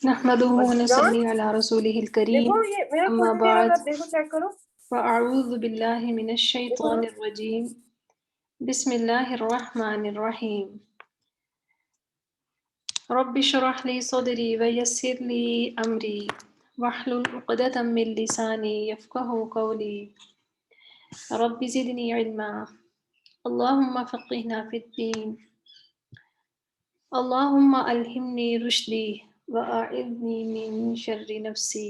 نحمده عزیزان ونصلي على رسوله الكريم دیکھو یہ میرا أما فل کلیئر آ رہا بعد ہے، دیکھو چیک کرو فأعوذ بالله من دیکھو الشيطان نا۔ الرجيم بسم الله الرحمن الرحيم رب اشرح لي صدري ويسر لي أمري واحلل عقدة من لساني يفقه قولي رب زدني علما اللهم فقهنا في الدين اللهم ألهمني رشدي وأعذني من شر نفسي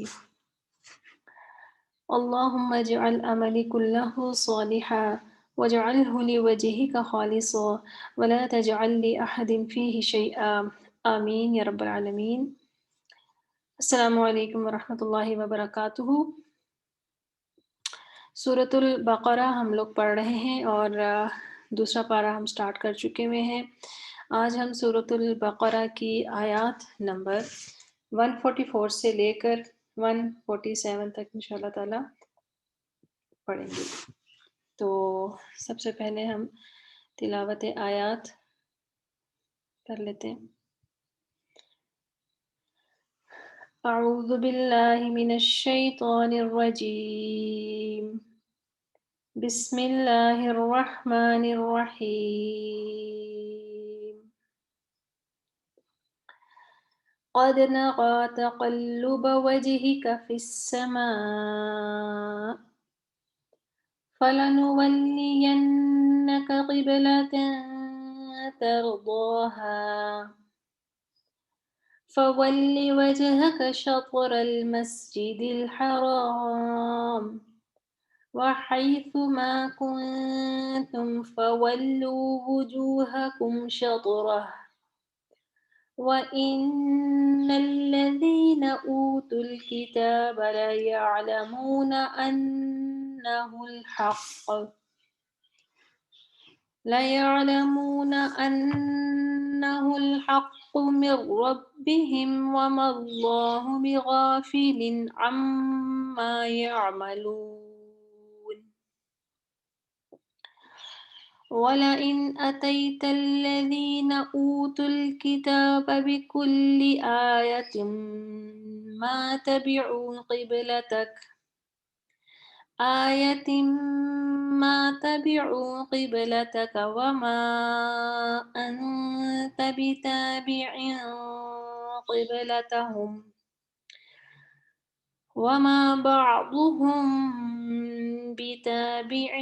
اللهم اجعل عملي كله صالحا واجعله لوجهك خالصا ولا تجعل لأحد فيه شيئا آمین یا رب العالمین۔ السلام علیکم ورحمۃ اللہ وبرکاتہ۔ سورۃ البقرہ ہم لوگ پڑھ رہے ہیں اور دوسرا پارہ ہم سٹارٹ کر چکے ہوئے ہیں۔ آج ہم سورۃ البقرہ کی آیات نمبر 144 سے لے کر 147 تک انشاءاللہ تعالی پڑھیں گے۔ تو سب سے پہلے ہم تلاوت آیات کر لیتے ہیں۔ اعوذ باللہ من الشیطان الرجیم بسم اللہ الرحمن الرحیم قد نرى تقلب وجهك في السماء فلنولينك قبلة ترضاها فول وجهك شطر المسجد الحرام وحيث ما كنتم فولوا وجوهكم شطره وإن الذين أوتوا الكتاب ليعلمون أنه الحق من ربهم وما الله بغافل عما يعملون ولئن أتيت الذين أوتوا الكتاب بكل آية ما تبعوا قبلتك وما أنت بتابع قبلتهم وما بعضهم بتابع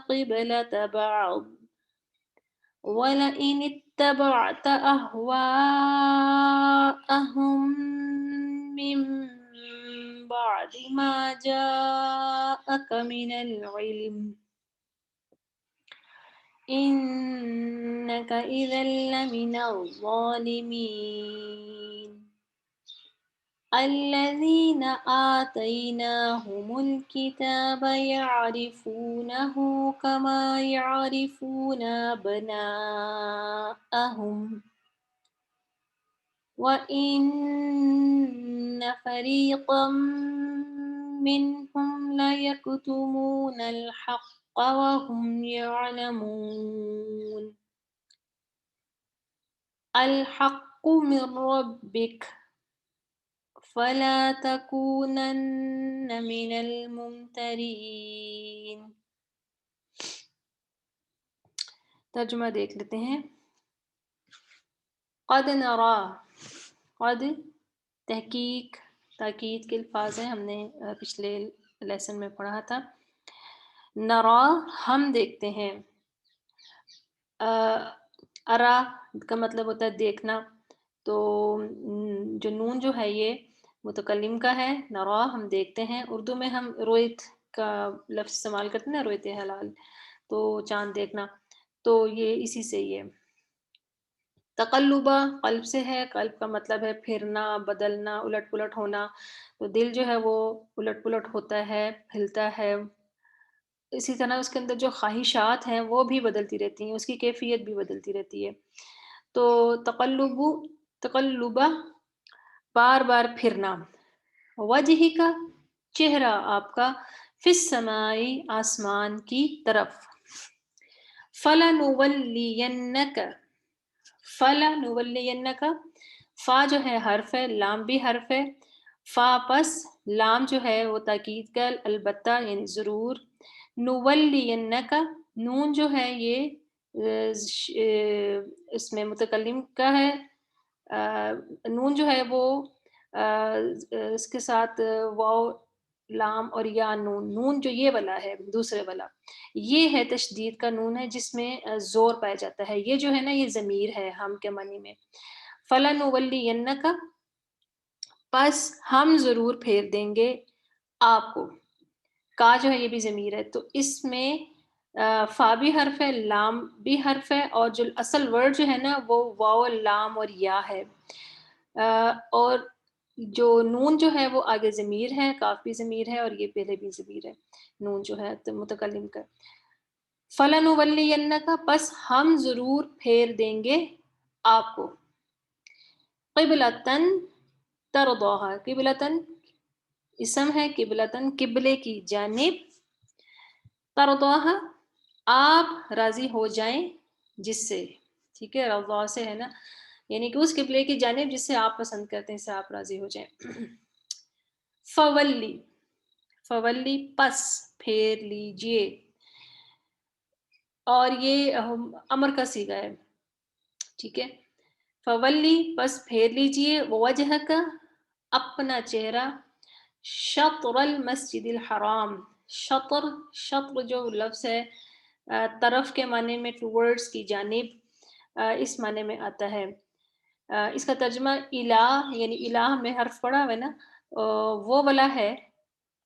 قبلة بعض ولئن اتبعت أهواءهم من بعد ما جاءك من العلم إنك إذا لمن الظالمين الذين آتيناهم الكتاب يعرفونه كما يعرفون أبناءهم وإن فريقا منهم ليكتمون الحق وهم يعلمون الحق من ربك فلا تكونن من الممترین۔ ترجمہ دیکھ لیتے ہیں۔ قد نرا، قد تحقیق تاکید کے الفاظ ہیں، ہم نے پچھلے لیسن میں پڑھا تھا۔ نرا ہم دیکھتے ہیں، ارا کا مطلب ہوتا ہے دیکھنا، تو جو نون جو ہے یہ متکلم کا ہے، نرا ہم دیکھتے ہیں۔ اردو میں ہم رویت کا لفظ استعمال کرتے ہیں نا، رویت حلال، تو چاند دیکھنا، تو یہ اسی سے ہی ہے۔ تقلبہ قلب سے ہے، قلب کا مطلب ہے پھرنا، بدلنا، الٹ پلٹ ہونا، تو دل جو ہے وہ الٹ پلٹ ہوتا ہے، ہلتا ہے۔ اسی طرح اس کے اندر جو خواہشات ہیں وہ بھی بدلتی رہتی ہیں، اس کی کیفیت بھی بدلتی رہتی ہے۔ تو تقلبہ بار بار پھرنا، وجہ کا چہرہ آپ کا، فی السماء آسمان کی طرف، فلنولینک، فلنولینک فا جو ہے حرف ہے، لام بھی حرف ہے، فا پس لام جو ہے وہ تاکید کا البتہ یعنی ضرور، نولینک نون جو ہے یہ اس میں متکلم کا ہے، نون جو ہے وہ اس کے ساتھ واو لام اور یا نون، نون جو یہ والا ہے دوسرے والا یہ ہے تشدید کا نون ہے جس میں زور پایا جاتا ہے، یہ جو ہے نا یہ ضمیر ہے ہم کے معنی میں، فَلَنُوَلِّيَنَّكَ پس ہم ضرور پھیر دیں گے آپ کو، کا جو ہے یہ بھی ضمیر ہے تو اس میں فا بھی حرف ہے، لام بھی حرف ہے، اور جو اصل ورڈ جو ہے نا وہ واو لام اور یا ہے، اور جو نون جو ہے وہ آگے ضمیر ہے، کاف بھی ضمیر ہے اور یہ پہلے بھی ضمیر ہے، نون جو ہے تو متکلم کا، فَلَنُوَلِّيَنَّكَ پس ہم ضرور پھیر دیں گے آپ کو، قبلتن ترضاها قبلتن اسم ہے، قبلتن قبلے کی جانب، ترضاها آپ راضی ہو جائیں جس سے، ٹھیک ہے، رضا سے ہے نا، یعنی کہ اس قبلے کی جانب جس سے آپ پسند کرتے ہیں، اس سے آپ راضی ہو جائیں، فولی فولی پس پھیر لیجئے، اور یہ امر کا صیغہ ہے، ٹھیک ہے، فولی پس پھیر لیجئے، وجہ کا اپنا چہرہ، شطر المسجد الحرام، شطر شطر جو لفظ ہے طرف کے معنی میں ٹورڈز کی جانب اس معنی میں آتا ہے، اس کا ترجمہ الہ یعنی الہ میں حرف پڑا ہوا ہے نا وہ والا ہے،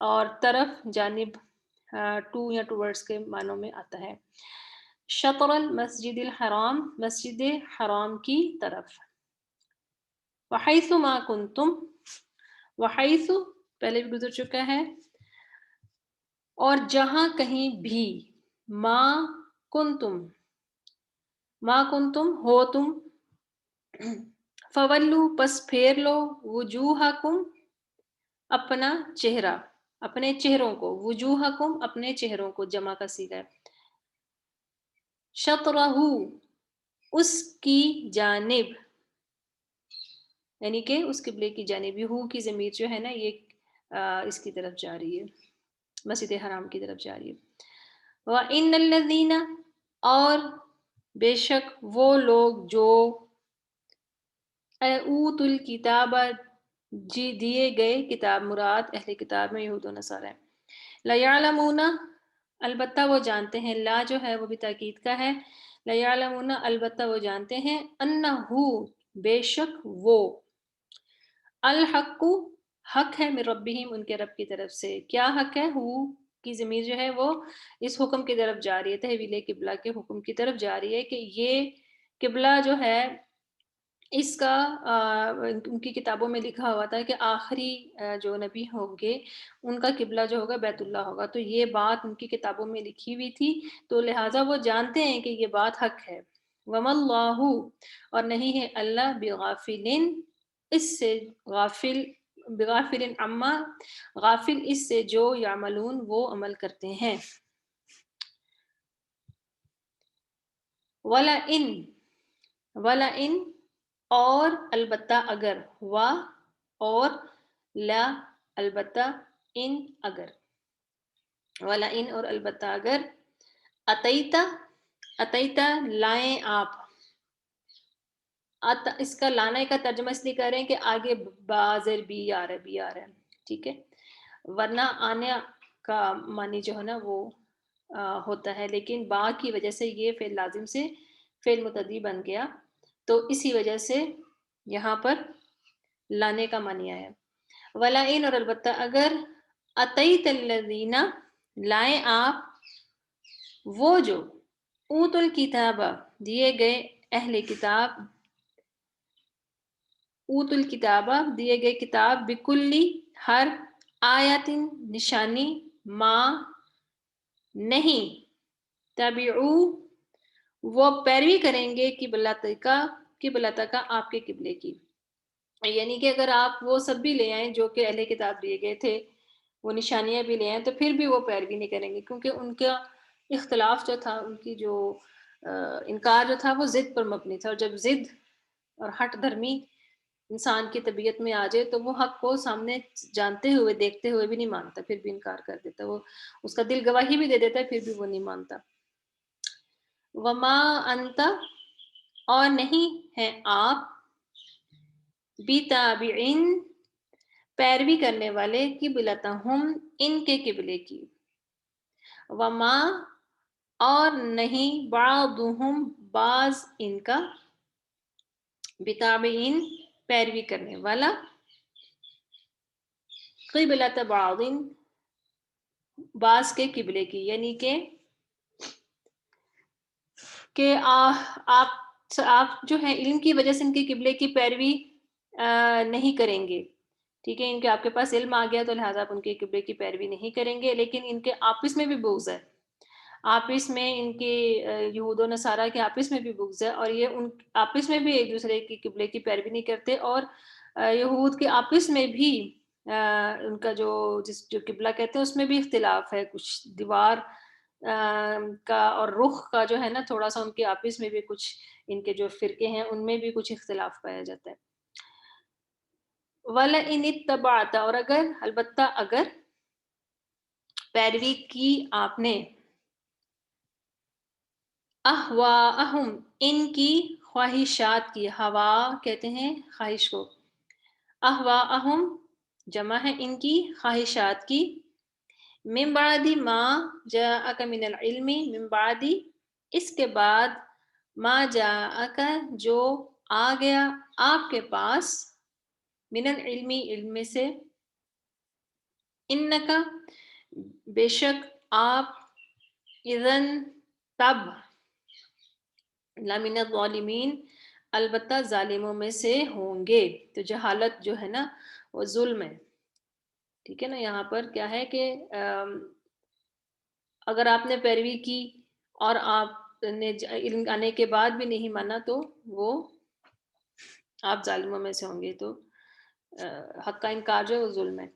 اور طرف جانب ٹو یا ٹورڈز کے معنوں میں آتا ہے، شطر المسجد الحرام مسجد حرام کی طرف، وحیث ما کنتم وحیث پہلے بھی گزر چکا ہے، اور جہاں کہیں بھی، ما کنتم ما کنتم ہو تم، فولو پس پھیر لو، وجوہکم اپنا چہرہ اپنے چہروں کو، وجوہکم اپنے چہروں کو جمع کا صیغہ ہے، شطرہ اس کی جانب، یعنی کہ اس قبلے کی جانب، ہو کی ضمیر جو ہے نا یہ اس کی طرف جا رہی ہے، مسجد حرام کی طرف جا رہی ہے، وَإِنَّ الَّذِينَ اور بے شک وہ لوگ جو اوت الکتاب جی دیے گئے کتاب، مراد اہل کتاب میں یہود و نصارہ ہیں، لَيَعْلَمُونَ البتہ وہ جانتے ہیں، لا جو ہے وہ بھی تاکید کا ہے، لَيَعْلَمُونَ البتہ وہ جانتے ہیں، أَنَّهُ بے شک وہ، الحق حق ہے، من ربہم ان کے رب کی طرف سے، کیا حق ہے، ہو کی ضمیر جو ہے وہ اس حکم کی طرف جا رہی ہے، تحویل قبلہ کے حکم کی طرف جا رہی ہے کہ یہ قبلہ جو ہے اس کا ان کی کتابوں میں لکھا ہوا تھا کہ آخری جو نبی ہوں گے ان کا قبلہ جو ہوگا بیت اللہ ہوگا، تو یہ بات ان کی کتابوں میں لکھی ہوئی تھی، تو لہٰذا وہ جانتے ہیں کہ یہ بات حق ہے، وَمَا اللَّهُ اور نہیں ہے اللہ بغافلٍ اس سے غافل، بغافل عما غافل اس سے جو یعملون وہ عمل کرتے ہیں، وَلَئِن وَلَئِن اور البتہ اگر، وا اور لا البتہ، ان اگر، وَلَئِن اور البتہ اگر، اتیتا اتیتا لائیں آپ، اس کا لانے کا ترجمہ اس لیے کر رہے ہیں کہ آگے بازر بھی آ رہا ہے، بھی آ رہا ہے، ٹھیک ہے، ورنہ آنے کا معنی جو ہے نا وہ ہوتا ہے، لیکن با کی وجہ سے یہ فعل لازم سے فعل متعدی بن گیا، تو اسی وجہ سے یہاں پر لانے کا معنی آیا، وَلَئِن اور البتہ اگر، اتیت الذین لائیں آپ وہ جو، اوت الکتاب دیے گئے اہل کتاب، اوت الکتابہ دیے گئے کتاب، بکلی ہر، آیاتن نشانی، ما نہیں، تبعو وہ پیروی کریں گے قبلتک کا آپ کے قبلے کی، یعنی کہ اگر آپ وہ سب بھی لے آئیں جو کہ اہل کتاب دیے گئے تھے، وہ نشانیاں بھی لے آئیں تو پھر بھی وہ پیروی نہیں کریں گے، کیونکہ ان کا اختلاف جو تھا، ان کی جو انکار جو تھا وہ ضد پر مبنی تھا، اور جب ضد اور ہٹ دھرمی انسان کی طبیعت میں آ جائے تو وہ حق کو سامنے جانتے ہوئے دیکھتے ہوئے بھی نہیں مانتا، پھر بھی انکار کر دیتا ہے، وہ اس کا دل گواہی بھی دے دیتا ہے پھر بھی وہ نہیں مانتا۔ وما انت، اور نہیں ہیں آپ، بتابعین، پیروی کرنے والے، قبلتہم، ان کے قبلے کی، وما، اور نہیں، بعضہم، بعض ان کا، بتابعین، پیروی کرنے والا، قبلت بعض، بعض کے قبلے کی، یعنی کہ آپ جو ہے علم کی وجہ سے ان کے قبلے کی پیروی نہیں کریں گے، ٹھیک ہے، ان کے آپ کے پاس علم آ گیا تو لہٰذا آپ ان کے قبلے کی پیروی نہیں کریں گے، لیکن ان کے آپس میں بھی بغض ہے، آپس میں ان کے یہود و نصارہ کے آپس میں بھی بغض ہے، اور یہ ان آپس میں بھی ایک دوسرے کی قبلے کی پیروی نہیں کرتے، اور یہود کے آپس میں بھی ان کا جو قبلہ کہتے ہیں اس میں بھی اختلاف ہے، کچھ دیوار کا اور رخ کا جو ہے نا تھوڑا سا ان کے آپس میں بھی کچھ، ان کے جو فرقے ہیں ان میں بھی کچھ اختلاف پایا جاتا ہے۔ وَلَئِنِ اتَّبَعْتَ، اور اگر، البتہ اگر پیروی کی آپ نے، اہواءہم، ان کی خواہشات کی، ہوا کہتے ہیں خواہش کو، اہواءہم جمع ہے ان کی خواہشات کی، من بعد ما جاءک من العلم، من بعد اس کے بعد، ما جاءک جو آ گیا آپ کے پاس، من العلم علم میں سے، انکا بے شک آپ، اذن تب، لمن الظالمین البتہ ظالموں میں سے ہوں گے، تو جہالت جو ہے نا وہ ظلم ہے، ٹھیک ہے نا، یہاں پر کیا ہے کہ اگر آپ نے پیروی کی اور آپ نے علم آنے کے بعد بھی نہیں مانا تو وہ آپ ظالموں میں سے ہوں گے، تو حق کا انکار جو ہے وہ ظلم ہے۔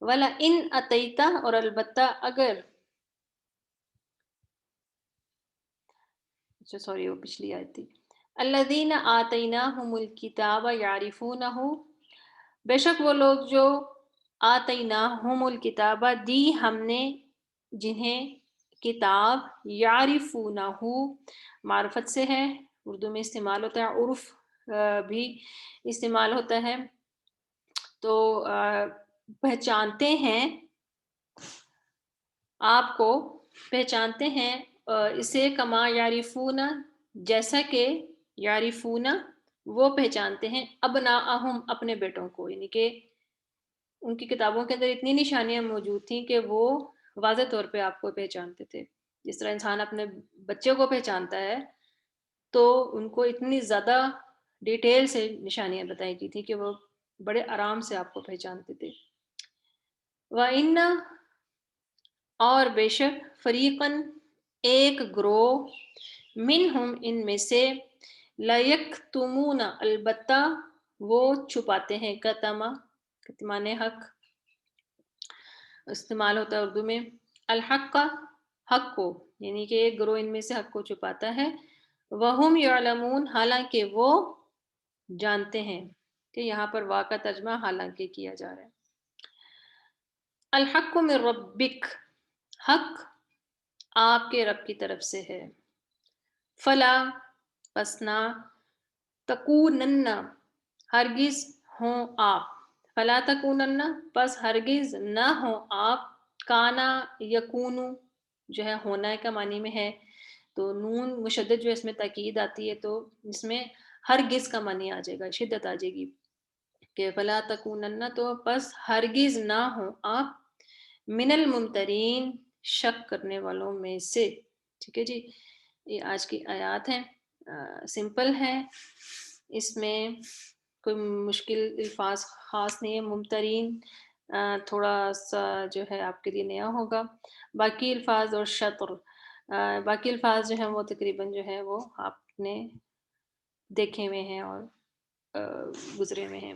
ولا ان اتیتا، اور البتہ اگر، سوری وہ پچھلی آیت تھی، الذین آتیناہم الکتاب یعرفونہ، بے شک وہ لوگ جو آتیناہم الکتاب دی ہم نے جنہیں کتاب، یعرفونہ معرفت سے ہے، اردو میں استعمال ہوتا ہے، عرف بھی استعمال ہوتا ہے، تو پہچانتے ہیں آپ کو، پہچانتے ہیں اسے، کما یعرفون، جیسا کہ یعرفون وہ پہچانتے ہیں، ابناءہم اپنے بیٹوں کو، یعنی کہ ان کی کتابوں کے اندر اتنی نشانیاں موجود تھیں کہ وہ واضح طور پہ آپ کو پہچانتے تھے، جس طرح انسان اپنے بچے کو پہچانتا ہے تو ان کو اتنی زیادہ ڈیٹیل سے نشانیاں بتائی گئی تھی کہ وہ بڑے آرام سے آپ کو پہچانتے تھے۔ وَإِنَّ، اور بے شک، فریقاً ایک گروہ، منہم ان میں سے، لَیَکْتُمُونَ البتہ وہ چھپاتے ہیں، کتما، کتمان حق استعمال ہوتا ہے اردو میں، الحق کا، حق کو، یعنی کہ ایک گروہ ان میں سے حق کو چھپاتا ہے، وہم یعلمون حالانکہ وہ جانتے ہیں، کہ یہاں پر وا کا ترجمہ حالانکہ کیا جا رہا ہے۔ الحق من ربک، حق آپ کے رب کی طرف سے ہے، فلا، پس نہ، تکونن، ہرگز ہوں آپ، فلا تکونن، پس ہرگز نہ ہوں آپ، کانا یکونو جو ہے ہونا کا معنی میں ہے، تو نون مشدد جو اس میں تاکید آتی ہے تو اس میں ہرگز کا معنی آ جائے گا، شدت آ جائے گی، کہ فلا تکونن، تو پس ہرگز نہ ہوں آپ، من الممترین، شک کرنے والوں میں سے، ٹھیک ہے جی، یہ آج کی آیات ہیں، سمپل ہے، اس میں کوئی مشکل الفاظ خاص نہیں ہے، ممترین تھوڑا سا جو ہے آپ کے لیے نیا ہوگا، باقی الفاظ اور شطر، باقی الفاظ جو ہیں وہ تقریباً جو ہے وہ آپ نے دیکھے ہوئے ہیں اور گزرے ہوئے ہیں۔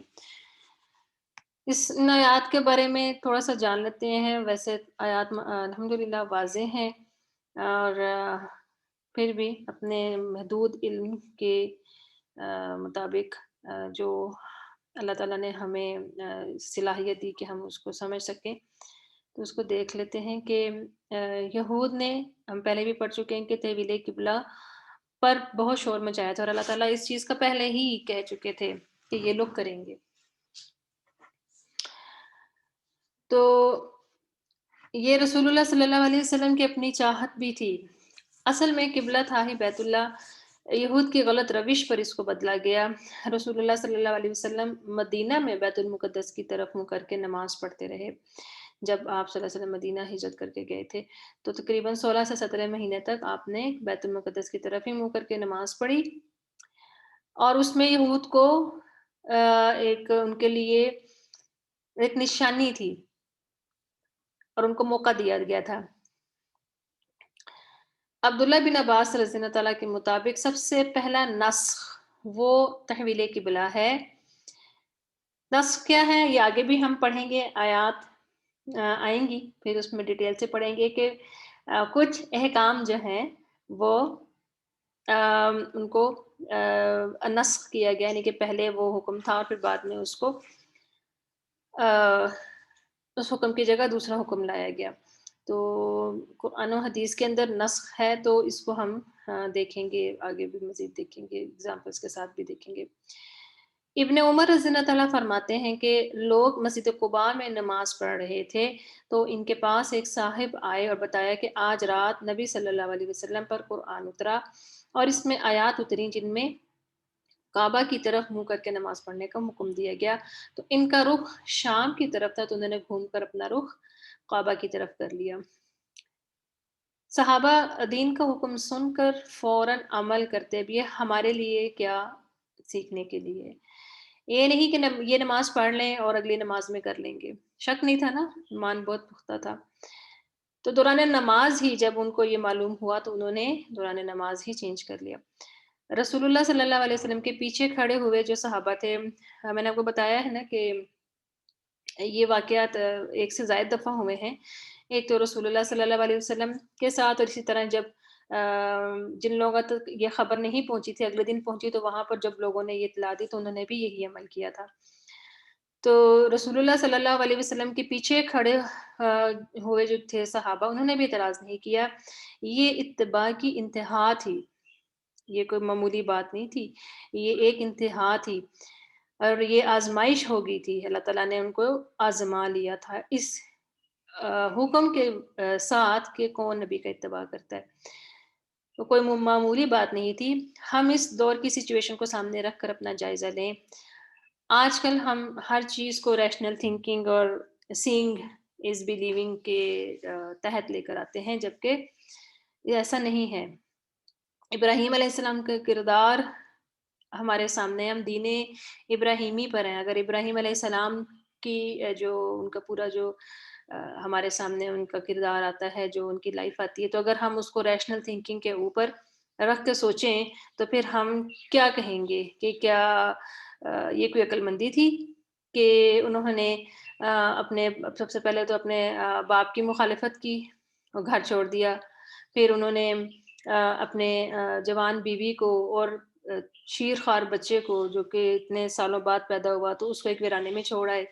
اس ان آیات کے بارے میں تھوڑا سا جان لیتے ہیں، ویسے آیات الحمدللہ واضح ہیں، اور پھر بھی اپنے محدود علم کے مطابق جو اللہ تعالیٰ نے ہمیں صلاحیت دی کہ ہم اس کو سمجھ سکیں۔ تو اس کو دیکھ لیتے ہیں کہ یہود نے، ہم پہلے بھی پڑھ چکے ہیں کہ تحویل قبلہ پر بہت شور مچایا تھا، اور اللہ تعالیٰ اس چیز کا پہلے ہی کہہ چکے تھے کہ یہ لوگ کریں گے۔ تو یہ رسول اللہ صلی اللہ علیہ وسلم کی اپنی چاہت بھی تھی۔ اصل میں قبلہ تھا ہی بیت اللہ، یہود کی غلط روش پر اس کو بدلا گیا۔ رسول اللہ صلی اللہ علیہ وسلم مدینہ میں بیت المقدس کی طرف منہ کر کے نماز پڑھتے رہے۔ جب آپ صلی اللہ علیہ وسلم مدینہ ہجرت کر کے گئے تھے تو تقریباً 16 سے 17 مہینے تک آپ نے بیت المقدس کی طرف ہی منہ کر کے نماز پڑھی، اور اس میں یہود کو ایک ان کے لیے ایک نشانی تھی اور ان کو موقع دیا گیا تھا۔ عبداللہ بن عباس رضی اللہ تعالیٰ کے مطابق سب سے پہلا نسخ وہ تحویل قبلہ ہے۔ نسخ کیا ہے یہ آگے بھی ہم پڑھیں گے، آیات آئیں گی، پھر اس میں ڈیٹیل سے پڑھیں گے کہ کچھ احکام جو ہیں وہ ان کو نسخ کیا گیا، یعنی کہ پہلے وہ حکم تھا اور پھر بعد میں اس کو اس حکم کی جگہ دوسرا حکم لایا گیا۔ تو قرآن و حدیث کے اندر نسخ ہے، تو اس کو ہم دیکھیں گے، آگے بھی مزید دیکھیں گے، اگزامپلس کے ساتھ بھی دیکھیں گے۔ ابن عمر رضی اللہ تعالیٰ فرماتے ہیں کہ لوگ مسجد قباء میں نماز پڑھ رہے تھے تو ان کے پاس ایک صاحب آئے اور بتایا کہ آج رات نبی صلی اللہ علیہ وسلم پر قرآن اترا اور اس میں آیات اتری جن میں کعبہ کی طرف منہ کر کے نماز پڑھنے کا حکم دیا گیا۔ تو ان کا رخ شام کی طرف تھا تو انہوں نے گھوم کر اپنا رخ کعبہ کی طرف کر لیا۔ صحابہ دین کا حکم سن کر فوراً عمل کرتے بھی ہمارے لیے کیا سیکھنے کے لیے، یہ نہیں کہ یہ نماز پڑھ لیں اور اگلی نماز میں کر لیں گے۔ شک نہیں تھا نا، ایمان بہت پختہ تھا۔ تو دوران نماز ہی جب ان کو یہ معلوم ہوا تو انہوں نے دوران نماز ہی چینج کر لیا۔ رسول اللہ صلی اللہ علیہ وسلم کے پیچھے کھڑے ہوئے جو صحابہ تھے، میں نے آپ کو بتایا ہے نا کہ یہ واقعات ایک سے زائد دفعہ ہوئے ہیں۔ ایک تو رسول اللہ صلی اللہ علیہ وسلم کے ساتھ، اور اسی طرح جب جن لوگوں تک یہ خبر نہیں پہنچی تھی اگلے دن پہنچی تو وہاں پر جب لوگوں نے یہ اطلاع دی تو انہوں نے بھی یہی عمل کیا تھا۔ تو رسول اللہ صلی اللہ علیہ وسلم کے پیچھے کھڑے ہوئے جو تھے صحابہ، انہوں نے بھی اعتراض نہیں کیا۔ یہ اتباع کی انتہا تھی، یہ کوئی معمولی بات نہیں تھی، یہ ایک انتہا تھی اور یہ آزمائش ہو گئی تھی۔ اللہ تعالیٰ نے ان کو آزما لیا تھا اس حکم کے ساتھ کہ کون نبی کا اتباع کرتا ہے۔ تو کوئی معمولی بات نہیں تھی۔ ہم اس دور کی سچویشن کو سامنے رکھ کر اپنا جائزہ لیں۔ آج کل ہم ہر چیز کو ریشنل تھنکنگ اور سینگ از بلیونگ کے تحت لے کر آتے ہیں، جبکہ یہ ایسا نہیں ہے۔ ابراہیم علیہ السلام کا کردار ہمارے سامنے، ہم دین ابراہیمی پر ہیں۔ اگر ابراہیم علیہ السلام کی جو ان کا پورا جو ہمارے سامنے ان کا کردار آتا ہے، جو ان کی لائف آتی ہے، تو اگر ہم اس کو ریشنل تھنکنگ کے اوپر رکھ کے سوچیں تو پھر ہم کیا کہیں گے کہ کیا یہ کوئی عقل مندی تھی کہ انہوں نے اپنے سب سے پہلے تو اپنے باپ کی مخالفت کی اور گھر چھوڑ دیا، پھر انہوں نے اپنے جوان بیوی کو اور شیر خوار بچے کو جو کہ اتنے سالوں بعد پیدا ہوا تو اس کو ایک ویرانے میں چھوڑ آئے،